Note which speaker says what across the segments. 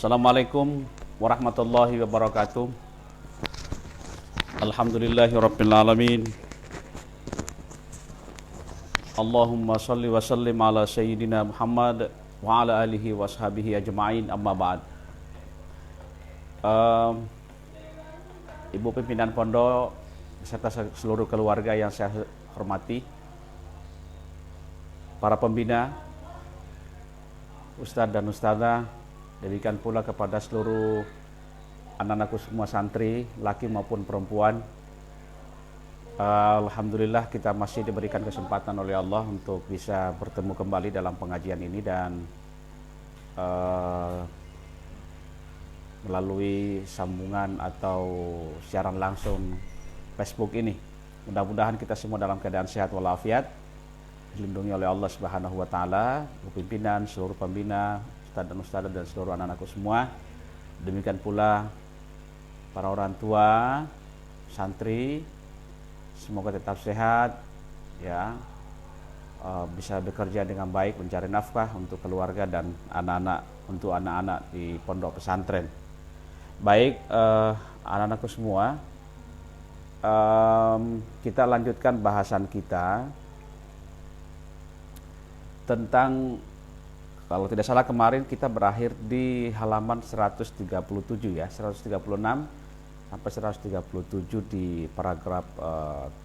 Speaker 1: Assalamualaikum warahmatullahi wabarakatuh. Alhamdulillahirabbil alamin. Allahumma shalli wa sallim ala sayyidina Muhammad wa ala alihi wa ashabihi ajma'in, amma ba'd. Ibu pimpinan pondok beserta seluruh keluarga yang saya hormati, para pembina, ustadz dan ustadzah, demikian pula kepada seluruh anak-anakku semua santri, laki maupun perempuan. Alhamdulillah kita masih diberikan kesempatan oleh Allah untuk bisa bertemu kembali dalam pengajian ini dan melalui sambungan atau siaran langsung Facebook ini. Mudah-mudahan kita semua dalam keadaan sehat walafiat, dilindungi oleh Allah Subhanahu wa taala, pimpinan, seluruh pembina, ustadz dan ustadzah dan seluruh anak-anakku semua. Demikian pula para orang tua, santri, semoga tetap sehat ya, bisa bekerja dengan baik, mencari nafkah untuk keluarga dan anak-anak di pondok pesantren. Baik, anak-anakku semua, kita lanjutkan bahasan kita tentang, kalau tidak salah kemarin kita berakhir di halaman 137 ya, 136 sampai 137 di paragraf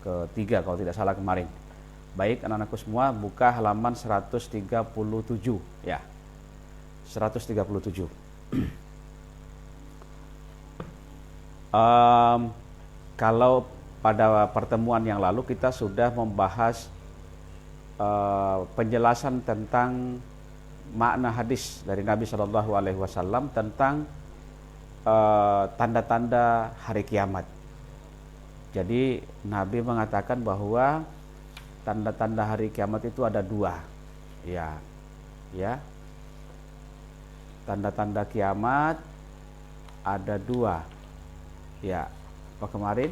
Speaker 1: ketiga kalau tidak salah kemarin. Baik, anak-anakku semua, buka halaman 137 ya. 137. Kalau pada pertemuan yang lalu kita sudah membahas penjelasan tentang makna hadis dari Nabi Shallallahu Alaihi Wasallam tentang tanda-tanda hari kiamat. Jadi Nabi mengatakan bahwa tanda-tanda hari kiamat itu ada dua, ya. Tanda-tanda kiamat ada dua, ya. Apa kemarin?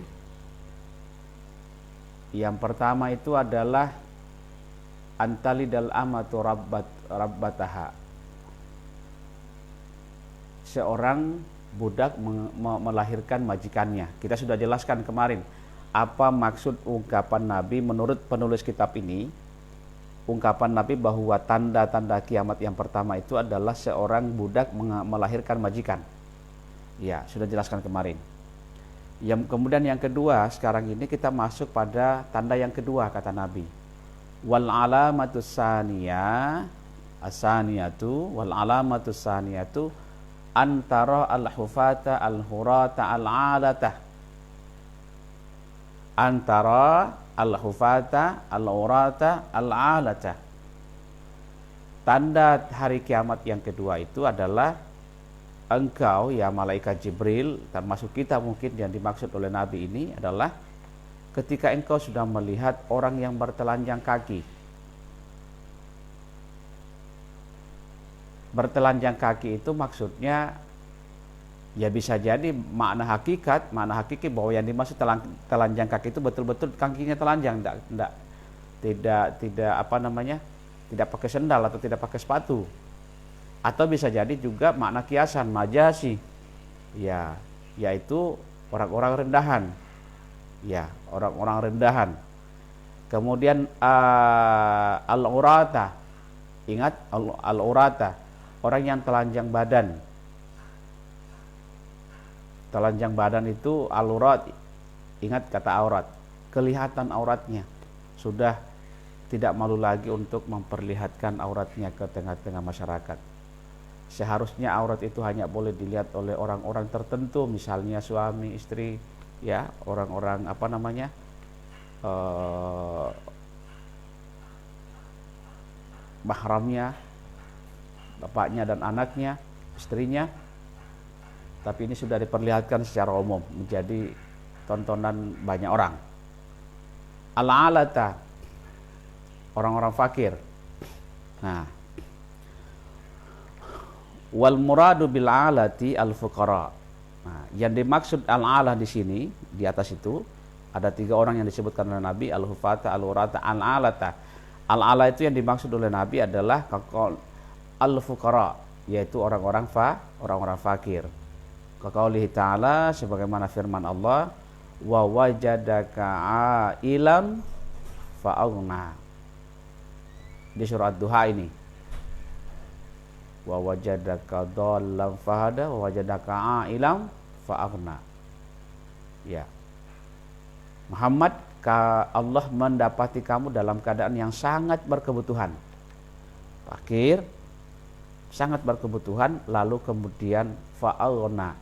Speaker 1: Yang pertama itu adalah antalidal amatu rabbataha. Seorang budak melahirkan majikannya. Kita sudah jelaskan kemarin apa maksud ungkapan Nabi menurut penulis kitab ini. Ungkapan Nabi bahwa tanda-tanda kiamat yang pertama itu adalah seorang budak melahirkan majikan. Ya, sudah jelaskan kemarin. Kemudian yang kedua, sekarang ini kita masuk pada tanda yang kedua, kata Nabi. Wal alamatus saniyah asaniyatu wal alamatus saniyatu antara al-hufata al-hurata al-alata. Antara al-hufata al-hurata al-alata. Tanda hari kiamat yang kedua itu adalah engkau ya malaikat Jibril, termasuk kita mungkin yang dimaksud oleh Nabi ini adalah ketika engkau sudah melihat orang yang bertelanjang kaki. Bertelanjang kaki itu maksudnya ya bisa jadi makna hakiki bahwa yang dimaksud telanjang kaki itu betul-betul kakinya telanjang, tidak apa namanya, tidak pakai sendal atau tidak pakai sepatu. Atau bisa jadi juga makna kiasan, majasi, ya, yaitu orang-orang rendahan. Ya, orang-orang rendahan. Kemudian al-urata. Ingat al-urata, orang yang telanjang badan. Telanjang badan itu al-urat. Ingat kata aurat. Kelihatan auratnya. Sudah tidak malu lagi untuk memperlihatkan auratnya ke tengah-tengah masyarakat. Seharusnya aurat itu hanya boleh dilihat oleh orang-orang tertentu, misalnya suami, istri, ya, orang-orang apa namanya, mahramnya, bapaknya dan anaknya, istrinya. Tapi ini sudah diperlihatkan secara umum, menjadi tontonan banyak orang. Al-alata, orang-orang fakir. Nah, wal muradu bil alati al fuqara. Nah, yang dimaksud al-ala di sini, di atas itu ada tiga orang yang disebutkan oleh Nabi, al-hufata, al-urata, al-alata. Al-ala itu yang dimaksud oleh Nabi adalah al-fuqara, yaitu orang-orang fakir. Qaulihi ta'ala, sebagaimana firman Allah, wa wajadaka ailan fa'aghna. Di surat Duha ini. Wa wajadaka dhallan fahada wa wajadaka ailan fa'aghna. Ya. Muhammad, Allah mendapati kamu dalam keadaan yang sangat berkebutuhan. Fakir, sangat berkebutuhan, lalu kemudian fa'aghna.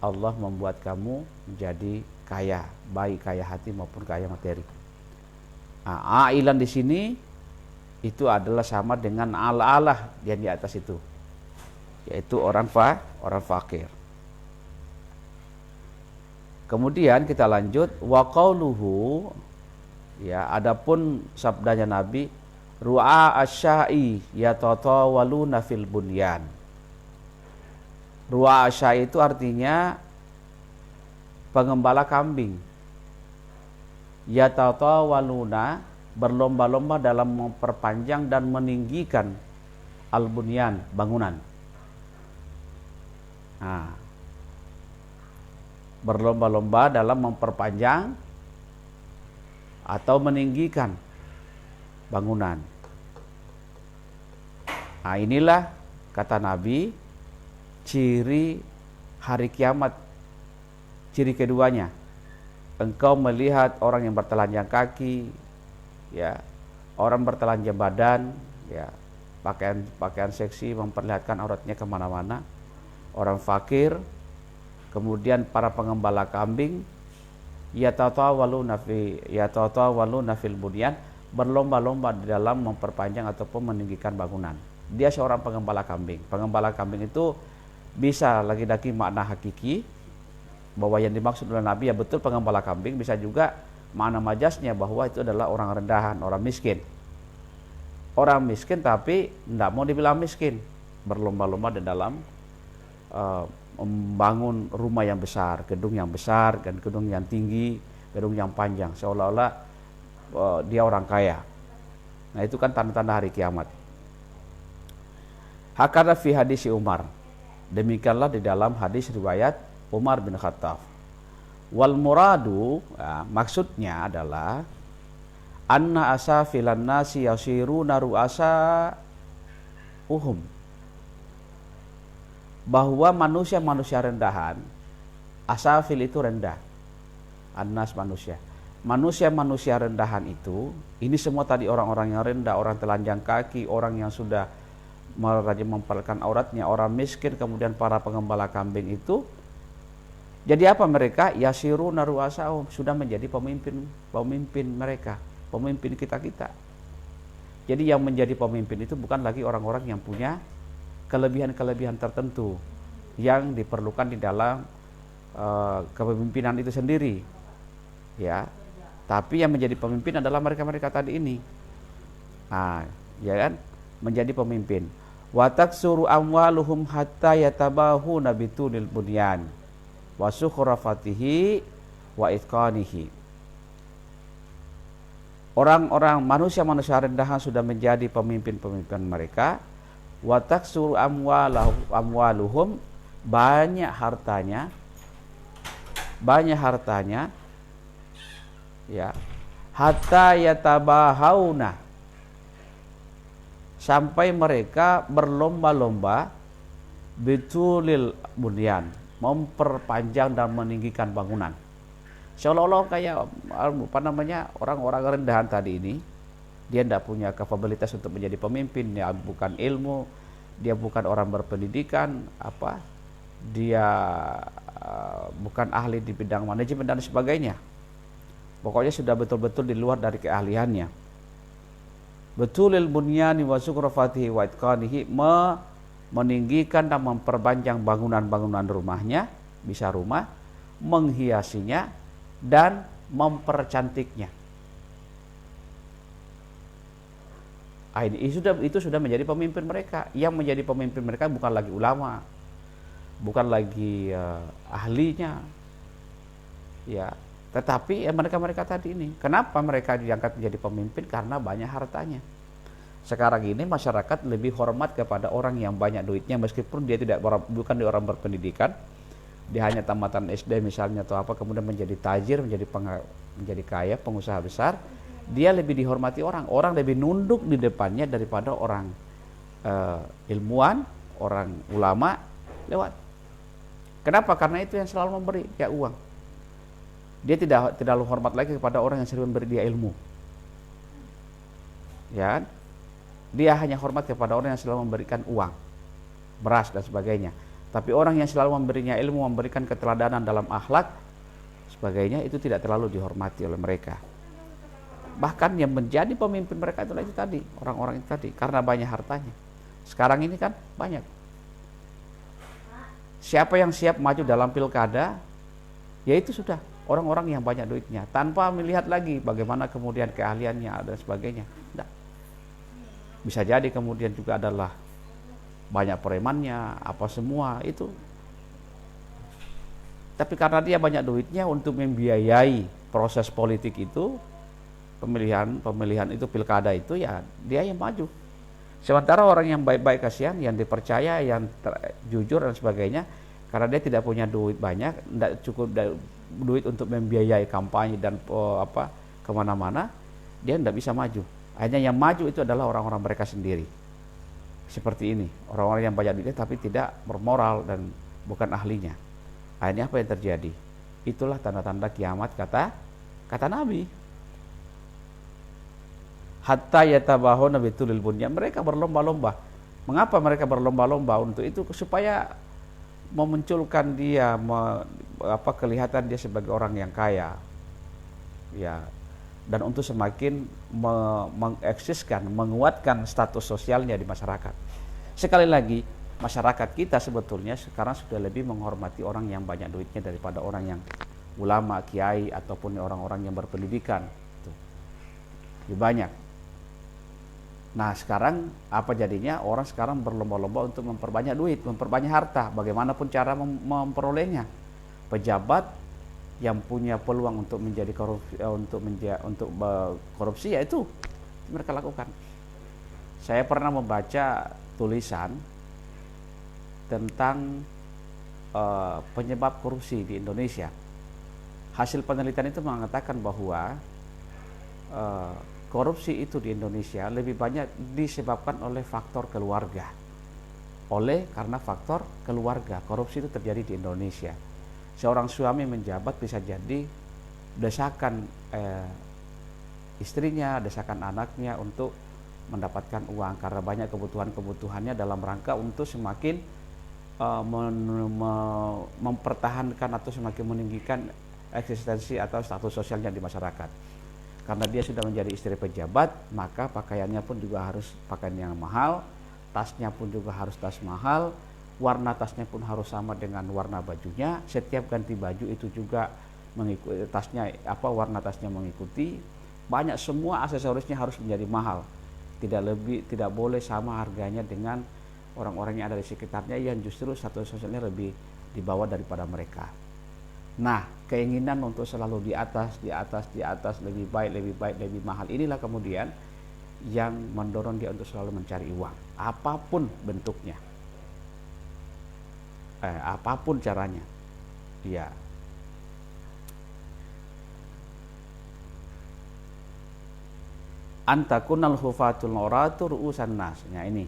Speaker 1: Allah membuat kamu menjadi kaya, baik kaya hati maupun kaya materi. Ailan di sini itu adalah sama dengan al-alah yang di atas itu, yaitu orang fakir. Kemudian kita lanjut, wa qauluhu, ya, adapun sabdanya Nabi, ru'a asya'i yatatawaluna fil bunyan. Ru'a asya'i itu artinya pengembala kambing. Yatatawaluna, berlomba-lomba dalam memperpanjang dan meninggikan al-bunyan, bangunan. Nah, berlomba-lomba dalam memperpanjang atau meninggikan bangunan. Nah, inilah kata Nabi ciri hari kiamat. Ciri keduanya, engkau melihat orang yang bertelanjang kaki, ya, orang bertelanjang badan, ya, pakaian seksi memperlihatkan auratnya kemana-mana, orang fakir, kemudian para pengembala kambing, yatatawaluna fil bunyan, berlomba-lomba di dalam memperpanjang ataupun meninggikan bangunan. Dia seorang pengembala kambing. Pengembala kambing itu bisa lagi-lagi makna hakiki bahwa yang dimaksud oleh Nabi ya betul pengembala kambing, bisa juga makna majasnya bahwa itu adalah orang rendahan, orang miskin. Orang miskin tapi tidak mau dibilang miskin, berlomba-lomba di dalam membangun rumah yang besar, gedung yang besar, dan gedung yang tinggi, gedung yang panjang, seolah-olah dia orang kaya. Nah, itu kan tanda-tanda hari kiamat. Hakada fi hadis Umar, demikianlah di dalam hadis riwayat Umar bin Khattab. Wal muradu, ya, maksudnya adalah anna asafilan nasi yasiruna ru'asa uhum, bahwa manusia-manusia rendahan, asafil itu rendah, annas manusia rendahan itu, ini semua tadi orang-orang yang rendah, orang telanjang kaki, orang yang sudah memperlihatkan auratnya, orang miskin, kemudian para pengembala kambing itu, jadi apa mereka? Yasiruna ru'asahum, sudah menjadi pemimpin mereka, pemimpin kita. Jadi yang menjadi pemimpin itu bukan lagi orang-orang yang punya kelebihan-kelebihan tertentu yang diperlukan di dalam kepemimpinan itu sendiri, ya. Tapi yang menjadi pemimpin adalah mereka-mereka tadi ini. Nah, ya kan, menjadi pemimpin. Wa taksuru amwaluhum hatta yatabahu nabitunil bunyan wa sukhrafatihi wa itqanihi. Orang-orang manusia-manusia rendahan sudah menjadi pemimpin-pemimpin mereka. Wa taksuru amwaluhum, banyak hartanya, ya, hatta yatabahauna, sampai mereka berlomba-lomba bitulil bunyan, memperpanjang dan meninggikan bangunan. Seolah-olah kayak orang-orang rendahan tadi ini, dia tidak punya kapabilitas untuk menjadi pemimpin, dia bukan ilmu, dia bukan orang berpendidikan, dia bukan ahli di bidang manajemen dan sebagainya. Pokoknya sudah betul-betul di luar dari keahliannya. Betulil bunyani wa sukhrafatihi wa itqanihi, meninggikan dan memperpanjang bangunan-bangunan rumahnya, bisa rumah, menghiasinya dan mempercantiknya. Itu sudah menjadi pemimpin mereka. Yang menjadi pemimpin mereka bukan lagi ulama, bukan lagi ahlinya, ya, tetapi mereka-mereka tadi ini. Kenapa mereka diangkat menjadi pemimpin? Karena banyak hartanya. Sekarang ini masyarakat lebih hormat kepada orang yang banyak duitnya, meskipun dia bukan orang berpendidikan, dia hanya tamatan SD misalnya atau apa, kemudian menjadi tajir, menjadi kaya, pengusaha besar, dia lebih dihormati orang lebih nunduk di depannya daripada orang ilmuwan, orang ulama lewat. Kenapa? Karena itu yang selalu memberi dia uang. Dia tidak terlalu hormat lagi kepada orang yang sering memberi dia ilmu. Ya, dia hanya hormat kepada orang yang selalu memberikan uang, beras dan sebagainya. Tapi orang yang selalu memberinya ilmu, memberikan keteladanan dalam akhlak sebagainya, itu tidak terlalu dihormati oleh mereka. Bahkan yang menjadi pemimpin mereka itulah itu tadi, orang-orang itu tadi, karena banyak hartanya. Sekarang ini kan banyak. Siapa yang siap maju dalam pilkada, ya itu sudah orang-orang yang banyak duitnya, tanpa melihat lagi bagaimana kemudian keahliannya dan sebagainya. Tidak. Bisa jadi kemudian juga adalah banyak premannya, apa semua itu. Tapi karena dia banyak duitnya untuk membiayai proses politik itu, pemilihan itu, pilkada itu, ya dia yang maju. Sementara orang yang baik-baik, kasihan, yang dipercaya, yang jujur dan sebagainya, karena dia tidak punya duit banyak, tidak cukup duit untuk membiayai kampanye dan kemana-mana, dia tidak bisa maju. Hanya yang maju itu adalah orang-orang mereka sendiri. Seperti ini, orang-orang yang banyak duitnya tapi tidak bermoral dan bukan ahlinya. Akhirnya apa yang terjadi? Itulah tanda-tanda kiamat kata Nabi. Hatta yatabahuna bitulil bunyan, mereka berlomba-lomba. Mengapa mereka berlomba-lomba untuk itu? Supaya memunculkan dia, kelihatan dia sebagai orang yang kaya. Ya, dan untuk semakin mengeksiskan, menguatkan status sosialnya di masyarakat. Sekali lagi, masyarakat kita sebetulnya sekarang sudah lebih menghormati orang yang banyak duitnya daripada orang yang ulama, kiai, ataupun orang-orang yang berpendidikan. Lebih banyak. Nah sekarang apa jadinya? Orang sekarang berlomba-lomba untuk memperbanyak duit, memperbanyak harta, bagaimanapun cara memperolehnya. Pejabat yang punya peluang untuk menjadi korupsi, ya itu mereka lakukan. Saya pernah membaca tulisan tentang penyebab korupsi di Indonesia. Hasil penelitian itu mengatakan bahwa korupsi itu di Indonesia lebih banyak disebabkan oleh faktor keluarga. Karena faktor keluarga, korupsi itu terjadi di Indonesia. Seorang suami menjabat bisa jadi desakan istrinya, desakan anaknya untuk mendapatkan uang karena banyak kebutuhannya dalam rangka untuk semakin mempertahankan atau semakin meninggikan eksistensi atau status sosialnya di masyarakat. Karena dia sudah menjadi istri pejabat, maka pakaiannya pun juga harus pakaian yang mahal, tasnya pun juga harus tas mahal, warna tasnya pun harus sama dengan warna bajunya. Setiap ganti baju itu juga mengikuti warna tasnya mengikuti. Banyak, semua aksesorisnya harus menjadi mahal. Tidak boleh sama harganya dengan orang-orang yang ada di sekitarnya yang justru status sosialnya lebih di bawah daripada mereka. Nah, keinginan untuk selalu di atas, lebih baik, lebih mahal, inilah kemudian yang mendorong dia untuk selalu mencari uang, apapun bentuknya. Apapun caranya, ya. Antakunal hufatul uratu ru'usan nas. Nah ini,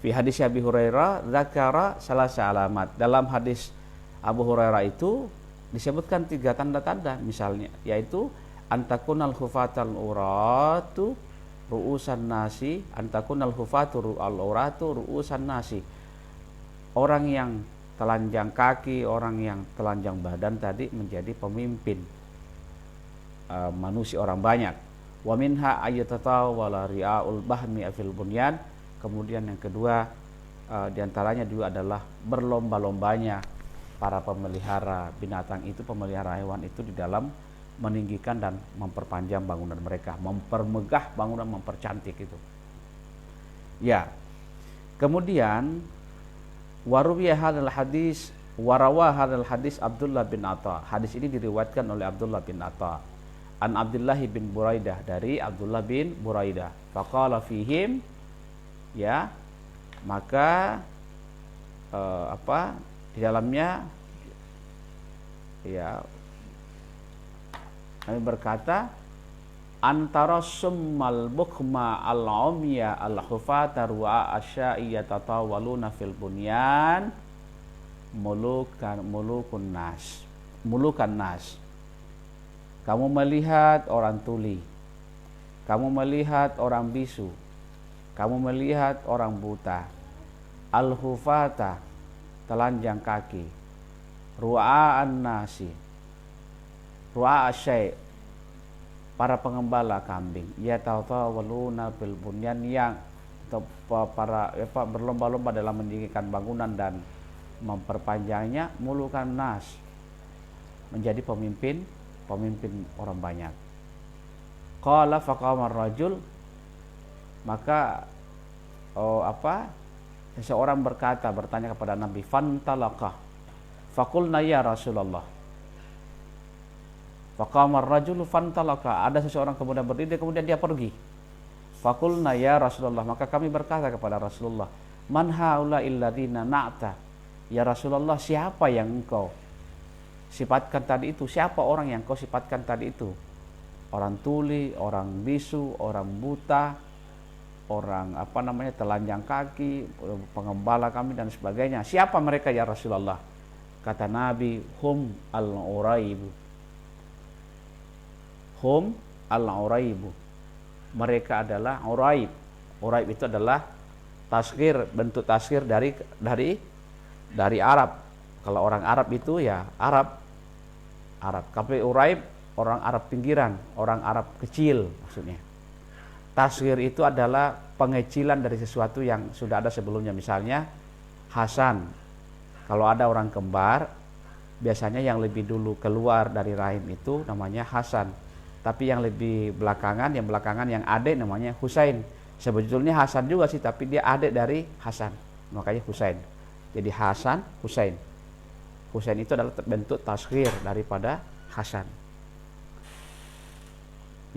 Speaker 1: fi hadis Abi Hurairah dzakara salasa alamat. Dalam hadis Abu Hurairah itu disebutkan 3 tanda-tanda, misalnya, yaitu antakunal hufatul uratu ru'usan nasi, antakunal hufatul uratu ru'usan nasi. Orang yang telanjang kaki, orang yang telanjang badan tadi menjadi pemimpin manusia, orang banyak. Wa minha ayyatatawala ri'aul bahmi afil bunyan. Kemudian yang kedua diantaranya juga adalah berlomba-lombanya para pemelihara binatang itu, pemelihara hewan itu di dalam meninggikan dan memperpanjang bangunan mereka, mempermegah bangunan, mempercantik itu. Ya. Kemudian warawiyah hadal hadis Abdullah bin Atha. Hadis ini diriwayatkan oleh Abdullah bin Atha. An Abdullah bin Buraidah, dari Abdullah bin Buraidah. Faqala fihim, ya, maka di dalamnya ya kami berkata antara summal bukma al-umya al-hufata ru'a asyaiya tatawaluna fil bunyan mulukan nas. Kamu melihat orang tuli, kamu melihat orang bisu, kamu melihat orang buta, al-hufata telanjang kaki, ru'a'an nasi, ru'a asyai para pengembala kambing, ya tatawaluna fil bunyan yang berlomba-lomba dalam mendirikan bangunan dan memperpanjangnya, mulukan nas menjadi pemimpin orang banyak. Qala faqama ar-rajul, maka seseorang bertanya kepada Nabi, fantalaqah faqulna ya Rasulullah. Faqama ar-rajulu fantalaqah, ada seseorang kemudian berdiri kemudian dia pergi. Faqulna ya Rasulullah, maka kami berkata kepada Rasulullah, man haula illadzina na'ta, ya Rasulullah, siapa yang engkau sifatkan tadi itu? Siapa orang yang kau sifatkan tadi itu? Orang tuli, orang bisu, orang buta, orang telanjang kaki, pengembala kami dan sebagainya. Siapa mereka ya Rasulullah? Kata Nabi, hum al-uraibu. Hum al-uraibu. Mereka adalah uraib. Uraib itu adalah tasghir, bentuk tasghir dari Arab. Kalau orang Arab itu ya Arab. Tapi uraib orang Arab pinggiran, orang Arab kecil maksudnya. Tasghir itu adalah pengecilan dari sesuatu yang sudah ada sebelumnya. Misalnya Hasan, kalau ada orang kembar, biasanya yang lebih dulu keluar dari rahim itu namanya Hasan. Tapi yang lebih belakangan, yang adik namanya Husain. Sebetulnya Hasan juga sih, tapi dia adik dari Hasan, makanya Husain. Jadi Hasan, Husain. Husain itu adalah bentuk tasghir daripada Hasan.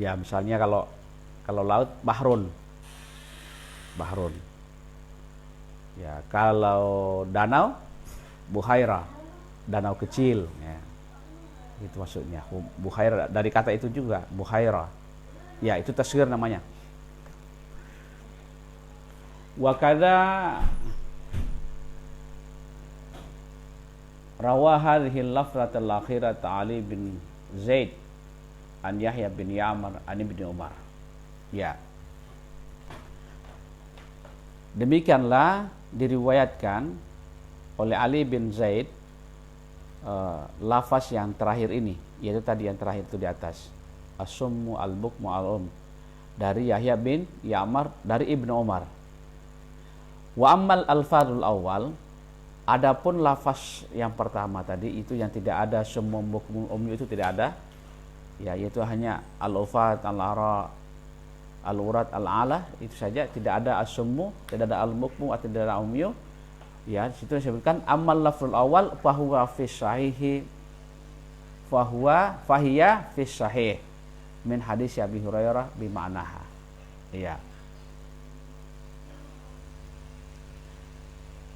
Speaker 1: Ya, misalnya kalau laut Bahrun. Ya, kalau danau Buhaira, danau kecil ya. Itu maksudnya. Buhaira dari kata itu juga, Buhaira. Ya, itu tasghir namanya. Wa kadza rawah hadhihi al-lafzatul akhirat Ali bin Zaid an Yahya bin Ya'mar an Ibnu Umar. Ya. Demikianlah diriwayatkan oleh Ali bin Zaid lafaz yang terakhir ini, yaitu tadi yang terakhir itu di atas. As-summu al-bukmu al-um, dari Yahya bin Ya'mar dari Ibnu Umar. Wa ammal al-fadhul awal, adapun lafaz yang pertama tadi itu yang tidak ada summu bukmu umyu itu tidak ada. Ya, yaitu hanya al-ufat, al-ara, al-urat, al-ala, itu saja, tidak ada as-summu, tidak ada al-bukmu, tidak ada umyu. Ya, di situ disebutkan amal lafzul awal fahuwa fi sahihi fahiya fi sahih min hadis Abi Hurairah bi ma'naha. Ya.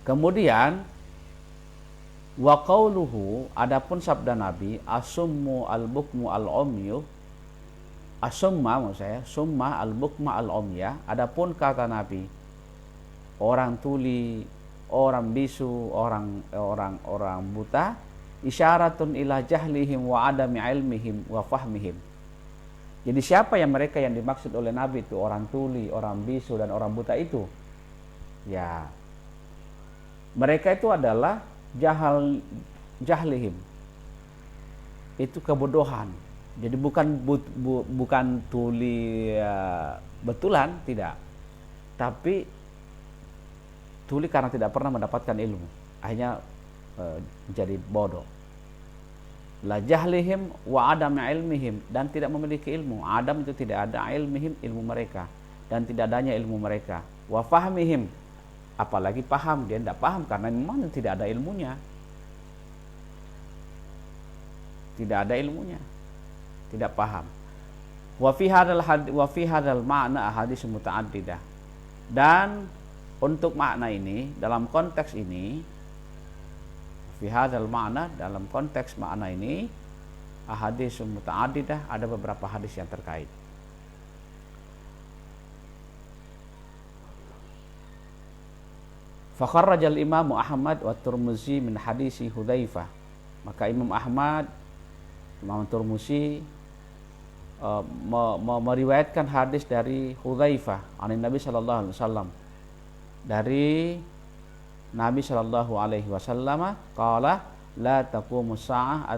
Speaker 1: Kemudian wa qauluhu, adapun sabda Nabi, asummu al-bukmu al-umyu, asumma maksud saya, summa al-bukma al-umya, adapun kata Nabi, orang tuli, orang bisu, orang buta, isyaratun ila jahlihim wa adami ilmihim wa fahmihim. Jadi siapa yang mereka yang dimaksud oleh Nabi itu, orang tuli, orang bisu dan orang buta itu? Ya, mereka itu adalah jahlihim, itu kebodohan. Jadi bukan tuli betulan, tidak, tapi tuli karena tidak pernah mendapatkan ilmu, akhirnya menjadi bodoh. La jahlihim wa adam ilmihim, dan tidak memiliki ilmu. Adam itu tidak ada, ilmihim ilmu mereka, dan tidak adanya ilmu mereka. Wa fahmihim, apalagi paham, dia tidak paham karena memang tidak ada ilmunya. Tidak ada ilmunya, tidak paham. Wa fi hadzal ma'na ahadits muta'addidah, dan Untuk makna ini, dalam konteks ini, fi hadzal makna, dalam konteks makna ini, ahadits muta'addidah, ada beberapa hadis yang terkait. Fakharrajal Imam Ahmad wa Tirmizi min hadisi Hudzaifah. Maka Imam Ahmad, Imam Tirmizi meriwayatkan hadis dari Hudzaifah an Nabi sallallahu alaihi wasallam, dari Nabi sallallahu alaihi wasallam qala la taqumu sa'ah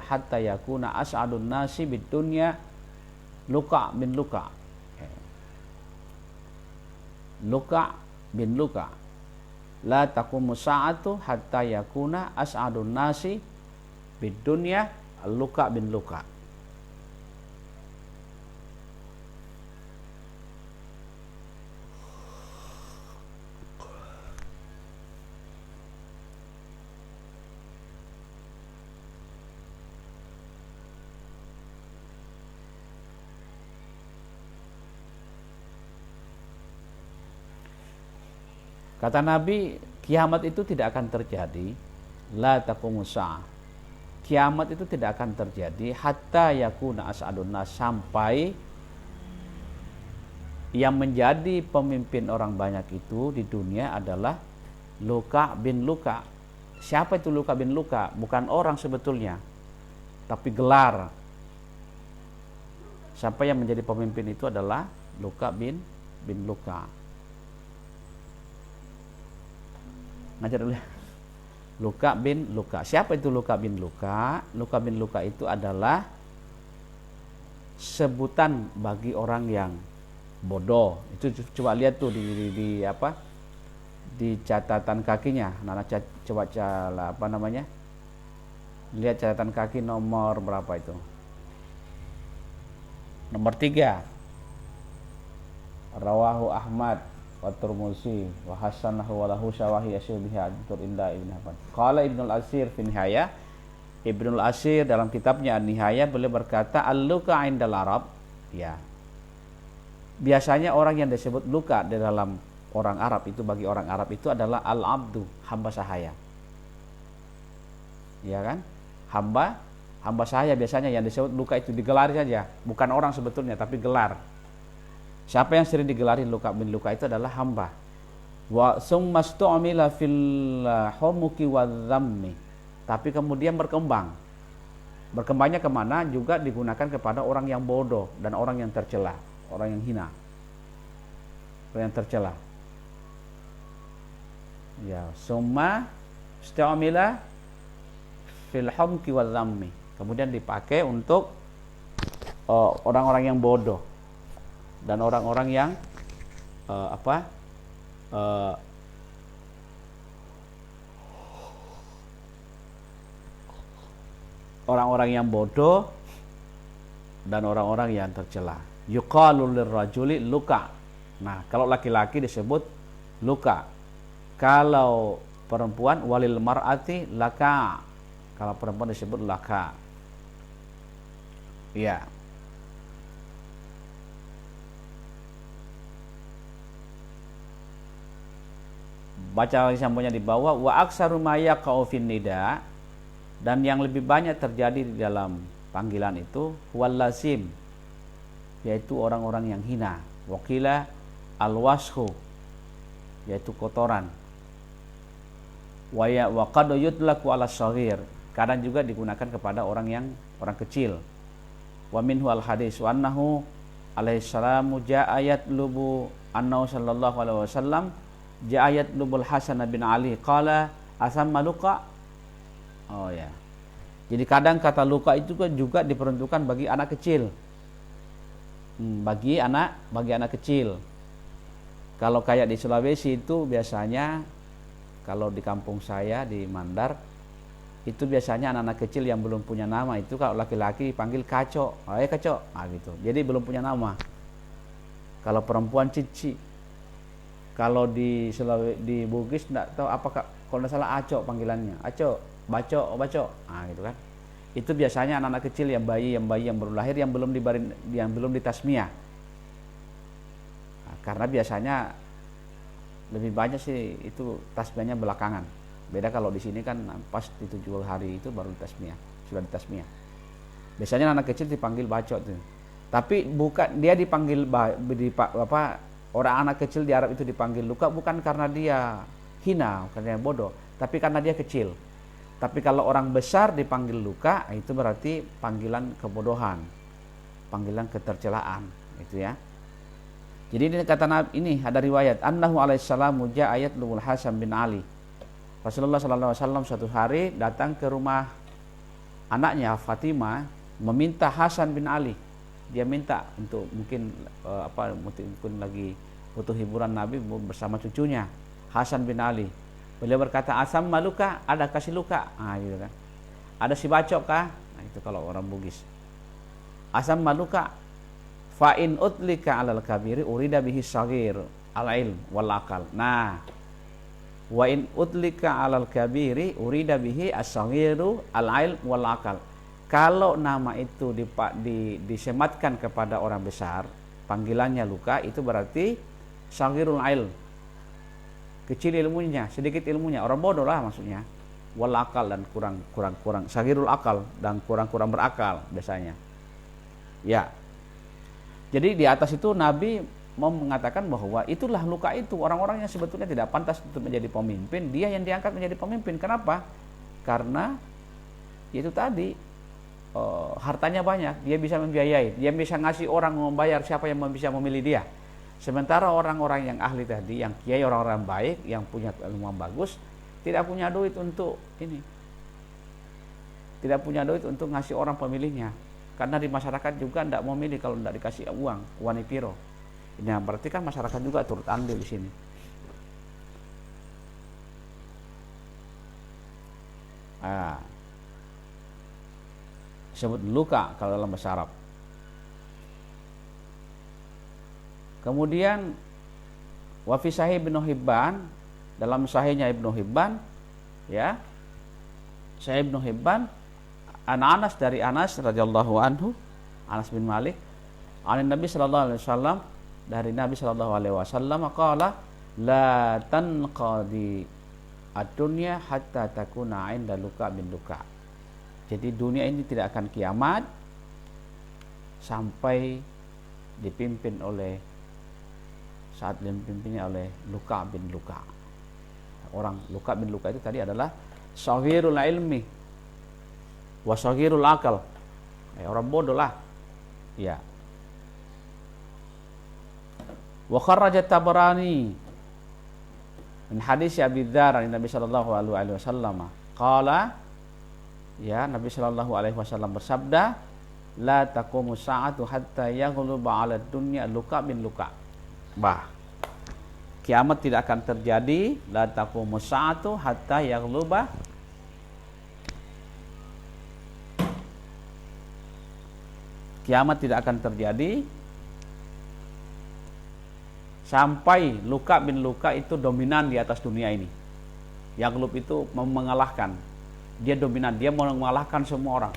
Speaker 1: hatta yakuna as'adun nasi bid dunya Luka bin Luka. Luka bin Luka. La taqumu sa'atu hatta yakuna as'adun nasi bid dunya Luka bin Luka. Kata Nabi, kiamat itu tidak akan terjadi, la taqumus sa'ah. Kiamat itu tidak akan terjadi hatta yakuna as'adun nas, sampai yang menjadi pemimpin orang banyak itu di dunia adalah Luka bin Luka. Siapa itu Luka bin Luka? Bukan orang sebetulnya, tapi gelar. Sampai yang menjadi pemimpin itu adalah Luka bin Luka. Ngajar dulu. Luka bin Luka. Siapa itu Luka bin Luka? Luka bin Luka itu adalah sebutan bagi orang yang bodoh. Itu coba lihat tuh di apa? Di catatan kakinya. Coba apa namanya? Lihat catatan kaki nomor berapa itu? Nomor 3. Rawahu Ahmad wa Tirmizi wa hasanahu wa lahu syawahi asyir biha Abdur Indah Ibn Hibban. Qala Ibnul Asir fi Nihaya. Ibnul Asir dalam kitabnya An-Nihaya beliau berkata, al-luka indal Arab, ya. Biasanya orang yang disebut luka di dalam orang Arab itu, bagi orang Arab itu adalah al-abdu, hamba sahaya. Ya kan? Hamba sahaya biasanya yang disebut luka itu, digelar saja, bukan orang sebetulnya tapi gelar. Siapa yang sering digelarin Luka bin Luka itu adalah hamba. Wa summa stu'mila fil humuki wadh-dhammi. Tapi kemudian berkembang. Berkembangnya kemana? Juga digunakan kepada orang yang bodoh dan orang yang tercela, orang yang hina, orang yang tercela. Ya, summa stu'mila fil humuki wadh-dhammi. Kemudian dipakai untuk orang-orang yang bodoh dan orang-orang yang orang-orang yang bodoh dan orang-orang yang tercela. Yuqalu lirrajuli luka. Nah, kalau laki-laki disebut luka. Kalau perempuan walil mar'ati laka. Kalau perempuan disebut laka. Ya. Baca sambungnya di bawah, wa aksaru ma yaqa'u fin nida, dan yang lebih banyak terjadi di dalam panggilan itu wal lazim, yaitu orang-orang yang hina. Wakila al washu, yaitu kotoran. Wa qad yutlaqu ala shaghir, kadang juga digunakan kepada orang kecil. Wa minhu al hadis wa annahu alaihi salamu jaa yatlubu annahu sallallahu alaihi wasallam Ja'ayat Lubul Hasan bin Ali qala asamma luka. Oh ya. Jadi kadang kata luka itu juga diperuntukkan bagi anak kecil. Bagi anak kecil. Kalau kayak di Sulawesi itu biasanya, kalau di kampung saya di Mandar itu biasanya anak-anak kecil yang belum punya nama itu kalau laki-laki dipanggil kaco. Oh ya kaco. Gitu. Jadi belum punya nama. Kalau perempuan cici. Kalau di Bugis enggak tahu apakah, kalau enggak salah Aco panggilannya. Aco, Baco. Gitu kan. Itu biasanya anak-anak kecil yang bayi yang baru lahir yang belum ditasmiyah. Karena biasanya Lebih banyak sih itu tasbihnya belakangan. Beda kalau di sini kan pas di 7 hari itu baru tasbih, sudah di tasbih. Biasanya anak kecil dipanggil bacot tuh. Tapi bukan dia dipanggil orang anak kecil di Arab itu dipanggil luka bukan karena dia hina, karena dia bodoh, tapi karena dia kecil. Tapi kalau orang besar dipanggil luka, itu berarti panggilan kebodohan, panggilan ketercelaan, itu ya. Jadi ini kata Nabi, ini ada riwayat annahu alaihissalam ayat lumul Hasan bin Ali. Rasulullah sallallahu alaihi wasallam suatu hari datang ke rumah anaknya Fatimah meminta Hasan bin Ali. Dia minta untuk mungkin mungkin lagi butuh hiburan Nabi bersama cucunya Hasan bin Ali. Beliau berkata, "Asam maluka, ada kasih luka?" Gitu kan. "Ada si bacok kah?" Nah, itu kalau orang Bugis. "Asam maluka, fa in utlika 'alal kabiri urida bihi shaghir al-ilm wal aqal." Nah, wa in utlika 'alal kabiri urida bihi as-saghiru al-ilm wal aqal. Kalau nama itu disematkan kepada orang besar, panggilannya luka, itu berarti saghirul ilm, kecil ilmunya, sedikit ilmunya, orang bodoh lah maksudnya. Wal akal, dan kurang saghirul akal, dan kurang berakal biasanya. Ya. Jadi di atas itu Nabi mau mengatakan bahwa itulah luka itu, orang-orang yang sebetulnya tidak pantas untuk menjadi pemimpin, dia yang diangkat menjadi pemimpin. Kenapa? Karena itu tadi hartanya banyak, dia bisa membiayai, dia bisa ngasih orang membayar siapa yang bisa memilih dia. Sementara orang-orang yang ahli tadi, yang kiai, orang-orang baik, yang punya ilmu bagus, tidak punya duit untuk ini, tidak punya duit untuk ngasih orang pemilihnya. Karena di masyarakat juga tidak mau milih kalau tidak dikasih uang, wani piro. Ini berarti kan masyarakat juga turut andil di sini. Disebut luka kalau dalam bahasa Arab. Kemudian wa fi sahih Ibnu Hibban, dalam sahihnya Ibnu Hibban, ya. Sahih Ibnu Hibban, Anas dari Anas radhiyallahu anhu, Anas bin Malik, Nabi sallallahu alaihi wasallam, dari Nabi sallallahu alaihi wasallam qala la tanqadi ad-dunya hatta takuna 'inda luka bin luka. Jadi dunia ini tidak akan kiamat sampai dipimpin oleh, saat dipimpinnya oleh Luka bin Luka. Orang Luka bin Luka itu tadi adalah saghirul ilmi wa saghirul akal. Orang bodoh lah. Ya. Wa kharraja Tabarani min hadis Abi Dzar an Nabi sallallahu alaihi wasallam qala, ya, Nabi Shallallahu alaihi wasallam bersabda, la taqumu sa'atu hatta yaghluba 'ala dunya luka bin luka. Kiamat tidak akan terjadi, la taqumu sa'atu hatta yaghluba kiamat tidak akan terjadi sampai luka bin luka itu dominan di atas dunia ini. Yaghlub itu mengalahkan. Dia dominan, dia mau mengalahkan semua orang,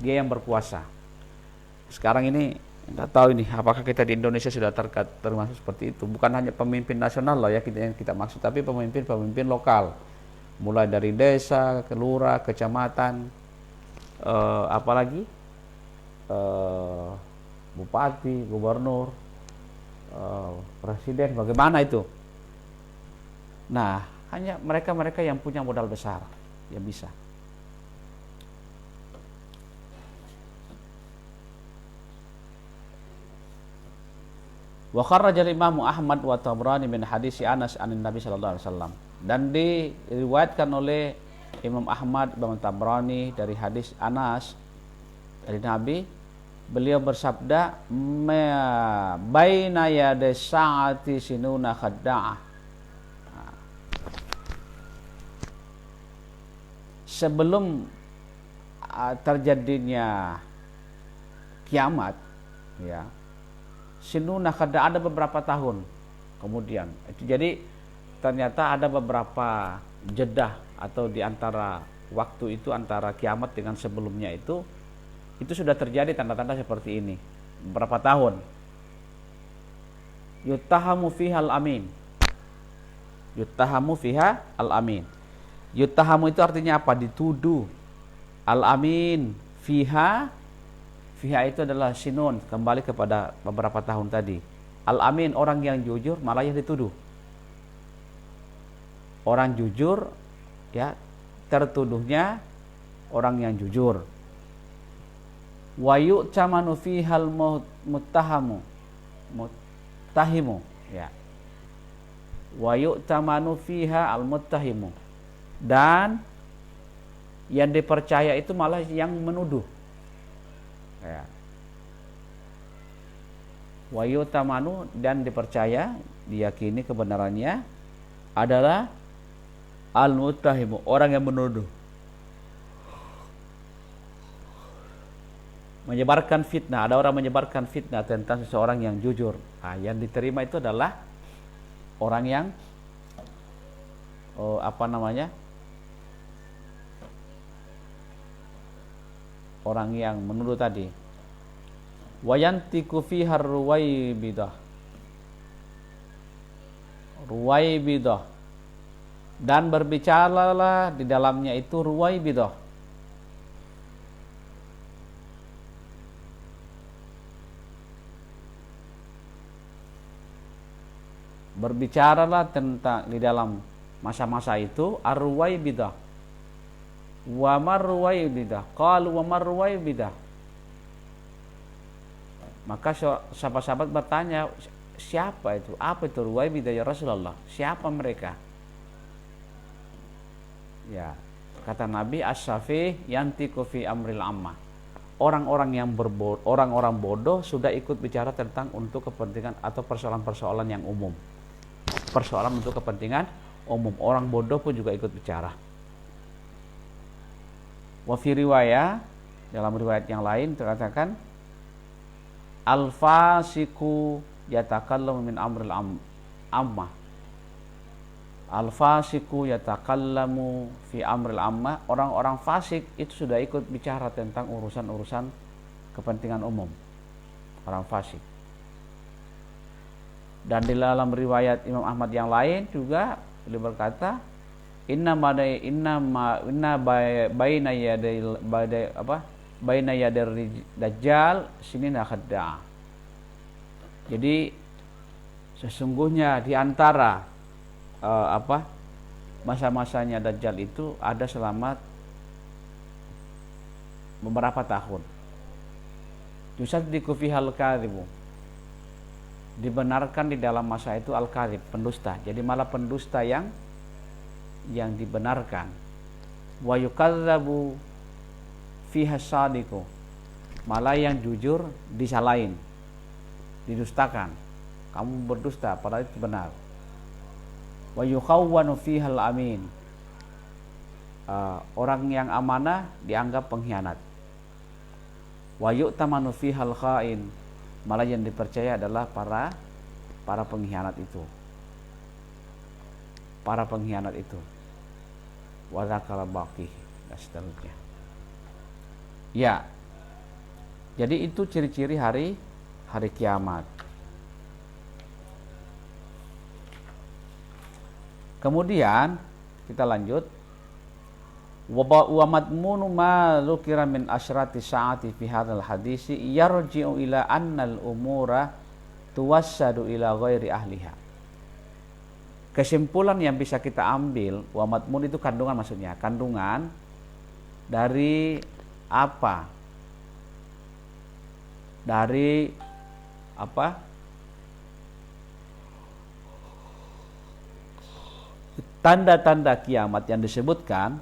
Speaker 1: dia yang berkuasa. Sekarang ini tidak tahu ini apakah kita di Indonesia sudah termasuk seperti itu. Bukan hanya pemimpin nasional loh ya yang kita maksud, tapi pemimpin lokal, mulai dari desa, kelurahan, kecamatan, apalagi bupati, gubernur, presiden, bagaimana itu. Nah, hanya mereka yang punya modal besar yang bisa. Wa kharrajal Imam Ahmad wa Tabrani min hadis Anas an Nabi sallallahu alaihi wasallam, dan diriwayatkan oleh Imam Ahmad, Imam Tabrani dari hadis Anas dari Nabi, beliau bersabda, baina yaday sa'ati sinuna khadda'ah. Sebelum terjadinya kiamat, ya, sinuna kada ada beberapa tahun kemudian. Jadi ternyata ada beberapa jedah atau di antara waktu itu, antara kiamat dengan sebelumnya itu sudah terjadi tanda-tanda seperti ini. Beberapa tahun. Yutahamu fihal amin. Yuttahamu fiha al-amin. Yuttahamu itu artinya apa? Dituduh. Al-amin fiha, fiha itu adalah sinun, kembali kepada beberapa tahun tadi. Al-amin orang yang jujur malah yang dituduh. Orang jujur ya tertuduhnya orang yang jujur. Wa yu'tamanu fihal muttahamu muttahimu ya. Wa yu'tamanu fiha al-muttahimu, dan yang dipercaya itu malah yang menuduh ya. Wa yu'tamanu, dan dipercaya, diyakini kebenarannya adalah al-muttahimu, orang yang menuduh, menyebarkan fitnah. Ada orang menyebarkan fitnah tentang seseorang yang jujur. Nah, yang diterima itu adalah orang yang orang yang menuduh tadi. Wayantiku fiha ruwaibidah, dan berbicaralah di dalamnya itu ruwaibidah. Berbicaralah tentang di dalam masa-masa itu ar-ruwaibidah. Wa marruwaibidah, qalu wa marruwaibidah. Maka sahabat-sahabat bertanya, siapa itu? Apa itu ruwaibidah ya Rasulullah? Siapa mereka? Ya, kata Nabi, as-safih yantiqu fi amril ammah. Orang-orang bodoh sudah ikut bicara tentang untuk kepentingan atau persoalan-persoalan yang umum. Persoalan untuk kepentingan umum. Orang bodoh pun juga ikut bicara. Wa fi riwayah, dalam riwayat yang lain terkatakan al-fasiku yatakallamu min amril ammah. Al-fasiku yatakallamu fi amril ammah. Orang-orang fasik itu sudah ikut bicara tentang urusan-urusan kepentingan umum. Orang fasik. Dan di dalam riwayat Imam Ahmad yang lain juga beliau berkata, inna baina yadir dajjal sinina khadda'a. Jadi sesungguhnya di antara masa-masanya Dajjal itu ada selama beberapa tahun. Yusaddiqu fihal kadhibu, dibenarkan di dalam masa itu al-kadhib, pendusta. Jadi malah pendusta yang dibenarkan. Wa yukadzabu fiha sadiqu, malah yang jujur disalahin, didustakan. Kamu berdusta, padahal itu benar. Wa yukhawwanu fiha al-amin, orang yang amanah dianggap pengkhianat. Wa yu'tamanu fiha al-kha'in, malah yang dipercaya adalah para pengkhianat itu. Para pengkhianat itu. Wa dzakara baqi, dan seterusnya. Ya. Jadi itu ciri-ciri hari kiamat. Kemudian kita lanjut. Wa madmunu ma dzukira min asyrati sa'ati fi hadzal hadisi yarji'u ila annal umura tuwassadu ila ghairi ahliha. Kesimpulan yang bisa kita ambil, wa madmun itu kandungan, maksudnya kandungan dari apa? Dari apa? Tanda-tanda kiamat yang disebutkan,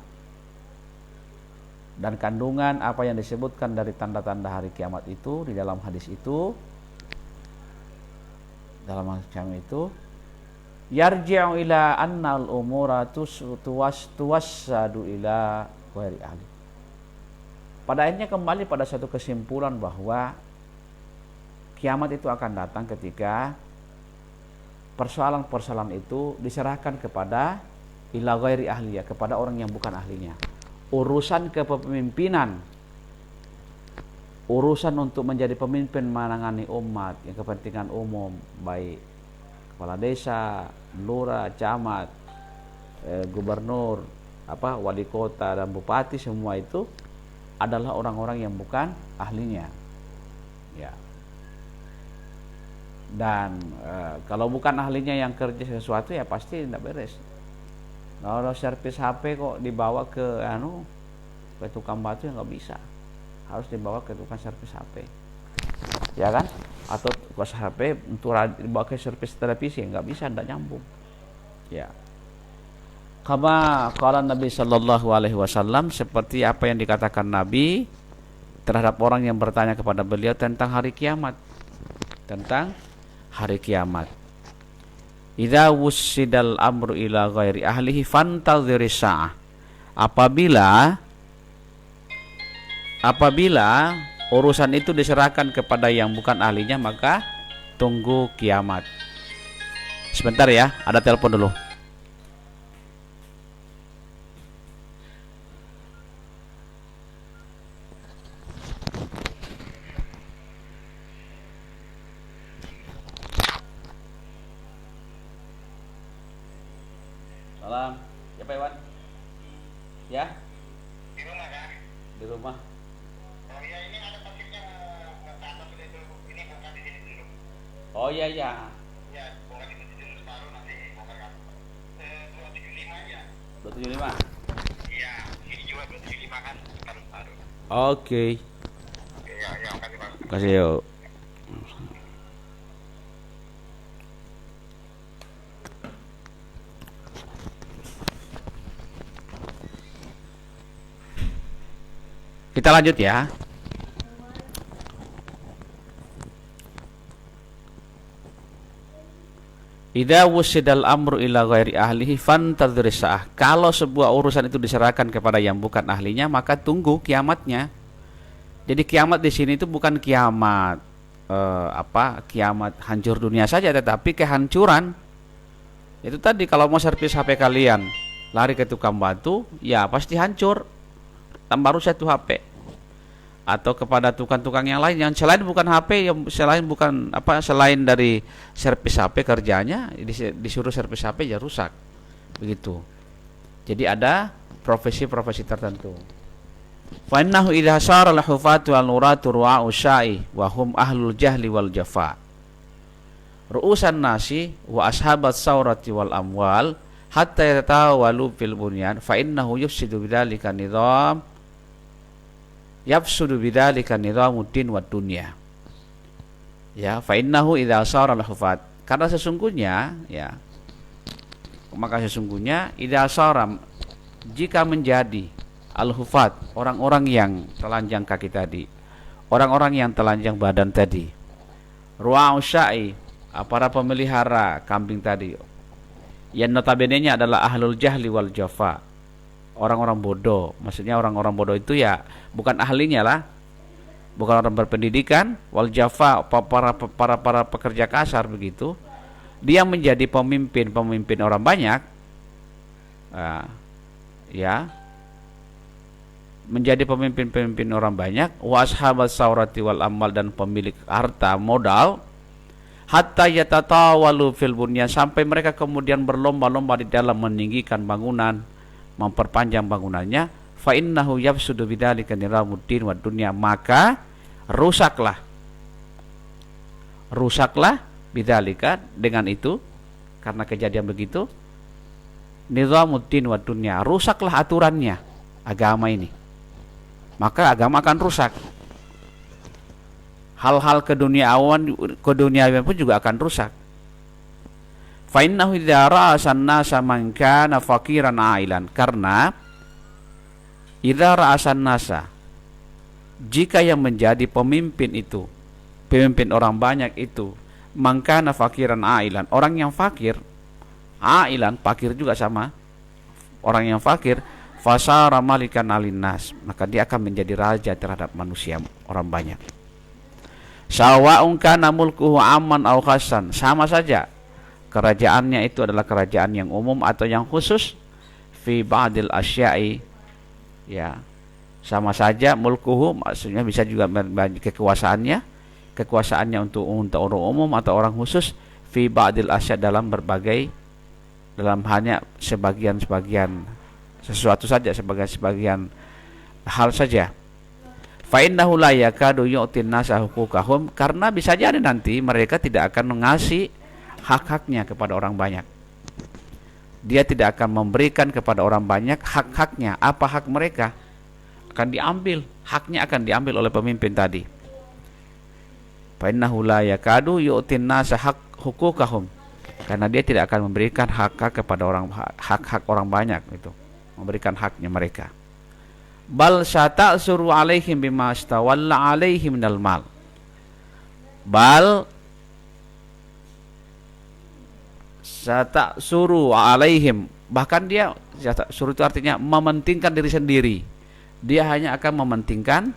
Speaker 1: dan kandungan apa yang disebutkan dari tanda-tanda hari kiamat itu di dalam hadis itu, dalam hadis kiamat itu, yarji'u ila annal umura tuwassadu ila ghairi ahli. Pada akhirnya kembali pada satu kesimpulan bahwa kiamat itu akan datang ketika persoalan-persoalan itu diserahkan kepada ila ghairi ahliya, kepada orang yang bukan ahlinya. Urusan kepemimpinan, urusan untuk menjadi pemimpin menangani umat yang kepentingan umum, baik kepala desa, lurah, camat, gubernur, wali kota dan bupati, semua itu adalah orang-orang yang bukan ahlinya. Ya. Dan kalau bukan ahlinya yang kerja sesuatu ya pasti tidak beres. Kalau servis HP kok dibawa ke tukang batu ya nggak bisa. Harus dibawa ke tukang servis HP. Ya kan? Atau tukang HP untuk dibawa ke servis televisi nggak bisa, tidak nyambung. Ya. Kama qala Nabi sallallahu alaihi wasallam, seperti apa yang dikatakan Nabi terhadap orang yang bertanya kepada beliau tentang hari kiamat. Tentang hari kiamat. Idza wussidal amru ila ghairi ahlihi fantadhiris sa'ah. Apabila urusan itu diserahkan kepada yang bukan ahlinya, maka tunggu kiamat. Sebentar ya, ada telepon dulu. Salam. Siapa Iwan? Ya?
Speaker 2: Di rumah kan?
Speaker 1: Di rumah.
Speaker 2: Oh iya, ini ada pastinya ke atas dulu. Ini buka di sini dulu.
Speaker 1: Oh iya iya.
Speaker 2: Ya, buka di sini dulu separuh, nanti buka kan. 275 aja.
Speaker 1: 275.
Speaker 2: Iya, ini juga 275 kan, separuh.
Speaker 1: Oke.
Speaker 2: Iya, ya, makasih Bang.
Speaker 1: Kasih yuk. Kita lanjut ya. Idza wusidal amru ila ghairi ahlihi fantadhiris sa'ah. Kalau sebuah urusan itu diserahkan kepada yang bukan ahlinya, maka tunggu kiamatnya. Jadi kiamat di sini itu bukan kiamat kiamat hancur dunia saja, tetapi kehancuran. Itu tadi, kalau mau servis HP kalian lari ke tukang batu, ya pasti hancur. Tambah rusak itu HP. Atau kepada tukang-tukang yang lain yang selain bukan HP, yang selain dari servis HP kerjanya disuruh servis HP ya rusak. Begitu. Jadi ada profesi-profesi tertentu. Fa innahu idza sara al-hufatu al-uratu ru'a'u syai wa hum ahlul jahli wal jafa. Ru'usan nasi wa ashabat saurati wal amwal hatta yatawalu fil bunyan fa innahu yufsidu bidzalika nizam yafsudu bidzalika nizamuddin wad dunya. Ya, fa innahu idza sara al-hufat, karena sesungguhnya idza sara, jika menjadi al-hufat, orang-orang yang telanjang kaki tadi, orang-orang yang telanjang badan tadi, ru'a'u syai, para pemelihara kambing tadi, yang notabene-nya adalah ahlul jahli wal jafa, orang-orang bodoh. Maksudnya orang-orang bodoh itu ya bukan ahlinya lah, bukan orang berpendidikan, wal jafa, para pekerja kasar begitu. Dia menjadi pemimpin orang banyak, menjadi pemimpin orang banyak, wa ashabas saurati wal amal, dan pemilik harta modal, hatta yatatawalu fil bunyan, sampai mereka kemudian berlomba-lomba di dalam meninggikan bangunan, memperpanjang bangunannya, fa innahu yafsudu bidzalika niramuddin wad dunya, maka rusaklah bidzalika, dengan itu, karena kejadian begitu, niramuddin wad dunya, rusaklah aturannya agama ini, maka agama akan rusak. Hal-hal keduniawian pun juga akan rusak. Fa innahu idza ra'asan nasa man kana faqiran ailan, karena idza ra'asan nasa, jika yang menjadi pemimpin itu, pemimpin orang banyak itu, man kana faqiran ailan, orang yang fakir, ailan fakir juga sama, orang yang fakir, fasara malikan alinnas, maka dia akan menjadi raja terhadap manusia, orang banyak. Sawa'un kana mulkuhu amman aw khassan, sama saja kerajaannya itu adalah kerajaan yang umum atau yang khusus. Fi ba'dil asya'i, ya, sama saja. Mulkuhu maksudnya bisa juga kekuasaannya untuk orang umum atau orang khusus. Fi ba'dil asya, dalam berbagai dalam hanya sebagian-sebagian sesuatu saja, sebagian hal saja. Fa innahu la yakadu yu'tin nasa huquqahum, karena bisa jadi nanti mereka tidak akan mengasih hak-haknya kepada orang banyak. Dia tidak akan memberikan kepada orang banyak hak-haknya. Apa hak mereka? Akan diambil, haknya akan diambil oleh pemimpin tadi. Fa innahu la yakadu yu'tin nasa huquqahum, karena dia tidak akan memberikan hak-hak kepada hak-hak orang banyak itu, memberikan haknya mereka. Bal sata'suru alaihim bima astawalla alaihim minal mal. Bal sata'suru alaihim, bahkan dia suruh itu artinya mementingkan diri sendiri. Dia hanya akan mementingkan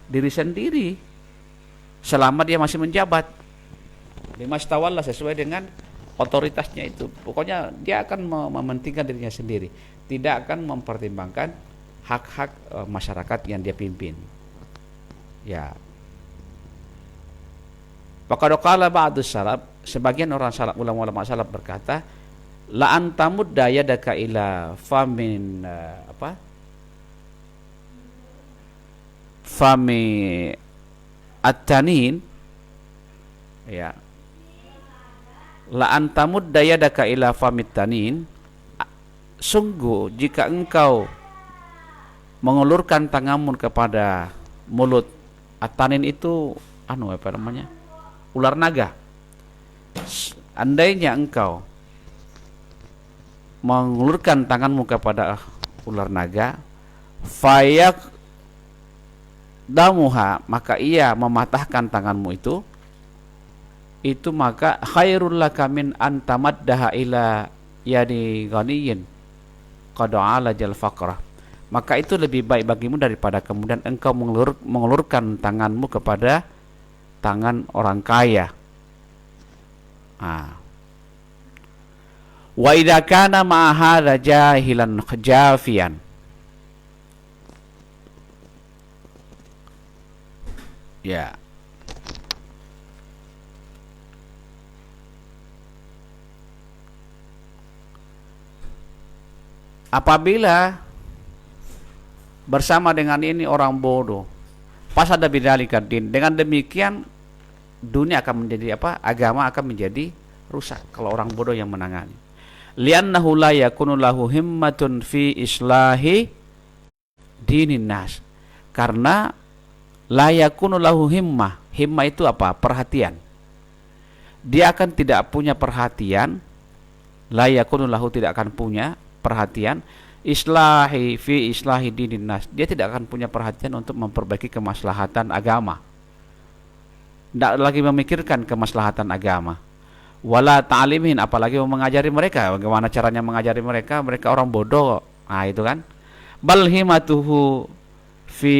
Speaker 1: diri sendiri selama dia masih menjabat. Bima astawalla, sesuai dengan otoritasnya itu. Pokoknya dia akan mementingkan dirinya sendiri, tidak akan mempertimbangkan hak-hak masyarakat yang dia pimpin. Ya. Faqad qala ba'dus salaf, sebagian orang salaf, ulama-ulama salaf berkata, la antamud dayadaka ila famin fami at-tanin, ya, la antamud dayadaka ila famit tanin, sungguh jika engkau mengulurkan tanganmu kepada mulut at-tanin itu apa namanya, ular naga. Andainya engkau mengulurkan tanganmu kepada ular naga, fayak damuha, maka ia mematahkan tanganmu itu maka khairul laka min antamaddaha ila yadi ghaniyin qad ala jal faqrah, maka itu lebih baik bagimu daripada kemudian engkau mengulurkan tanganmu kepada tangan orang kaya. Wa idza kana ma hadza jahilan jafian, ya, apabila bersama dengan ini orang bodoh, pas ada bidzalika din, dengan demikian dunia akan menjadi agama akan menjadi rusak kalau orang bodoh yang menangani. Li'annahu la yakunu lahu himmatun fi islahi dinin nas, karena la yakunu lahu himmah itu apa? Perhatian. Dia akan tidak punya perhatian, la yakunu lahu, tidak akan punya perhatian, fi islahi dinin nas, dia tidak akan punya perhatian untuk memperbaiki kemaslahatan agama, tidak lagi memikirkan kemaslahatan agama. Wala ta'limin, apalagi mengajari mereka, bagaimana caranya mengajari mereka orang bodoh. Itu kan. Bal himatuhu fi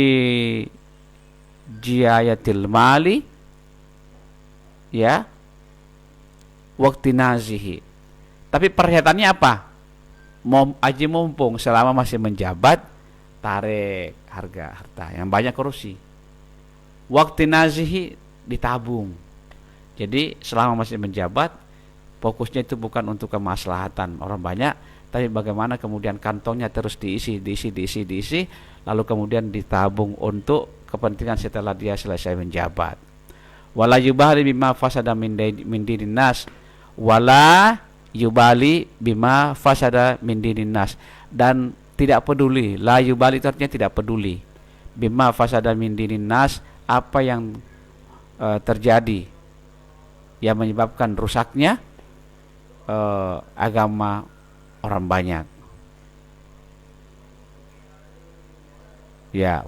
Speaker 1: jiayatil mali, ya, waqti nazihi, tapi perhatiannya apa? Aji mumpung selama masih menjabat, tarik harta yang banyak korupsi. Waqti nazihi, ditabung. Jadi selama masih menjabat, fokusnya itu bukan untuk kemaslahatan orang banyak, tapi bagaimana kemudian kantongnya terus diisi, lalu kemudian ditabung untuk kepentingan setelah dia selesai menjabat. Wala yubali bima fasada min dinin nas, wala yubali bima fasada min dinin nas, dan tidak peduli, la yubali itu artinya tidak peduli, bima fasada min dinin nas, apa yang terjadi yang menyebabkan rusaknya agama orang banyak. Ya.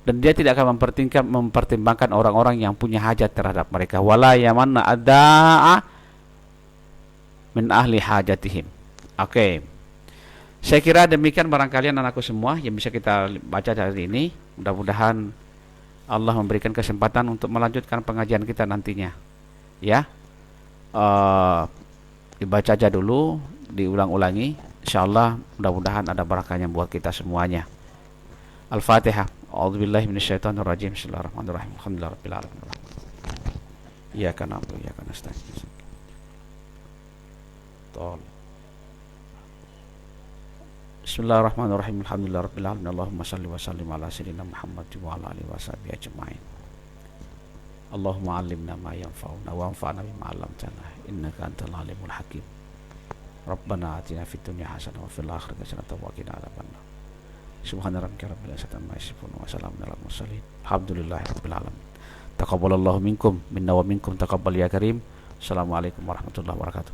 Speaker 1: Dan dia tidak akan mempertimbangkan orang-orang yang punya hajat terhadap mereka. Wala yamanna adaa min ahli hajatihim. Oke. Saya kira demikian barangkali anakku semua yang bisa kita baca hari ini. Mudah-mudahan Allah memberikan kesempatan untuk melanjutkan pengajian kita nantinya. Ya, dibaca aja dulu, diulang-ulangi. Insyaallah mudah-mudahan ada barakahnya buat kita semuanya. Al-Fatihah. A'udzubillahi minasyaitonirrajim. Bismillahirrahmanirrahim. Alhamdulillahirabbil alamin. Iyyaka na'budu wa iyyaka nasta'in. Bismillahirrahmanirrahim. Alhamdulillahirabbil alamin. Allahumma shalli wa sallim ala sayyidina Muhammad wa ala alihi washabihi ajmain. Allahumma 'allimna ma yanfa'una wa anfa'na bima 'allamtana innaka antal alimul hakim. Rabbana atina fid dunya hasanah wa fil akhirati hasanah wa qina adzabannar. Subhana rabbika rabbil izzati amma yasifun wa salamun alal mursalin. Alhamdulillahi rabbil alamin. Taqabbalallahu minkum minna wa minkum taqabbal ya karim. Assalamualaikum warahmatullahi wabarakatuh.